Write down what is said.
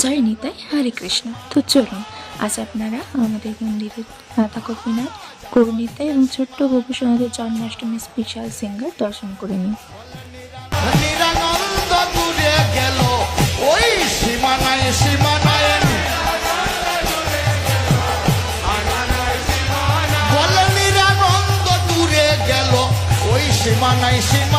জয় নিতাই, হরে কৃষ্ণ। তো চলুন আজ আপনারা আমাদের মন্দিরের তাকবিনাথ, গৌরনিতাই এবং ছোট্ট গোপু সোনাদের জন্মাষ্টমী স্পেশাল সিঙ্গার দর্শন করে নিন। নিরানন্দ দূরে গেল ওই সীমানায় সীমানায়, বলে নিরানন্দ দূরে গেল ওই সীমানায় সীমানায়।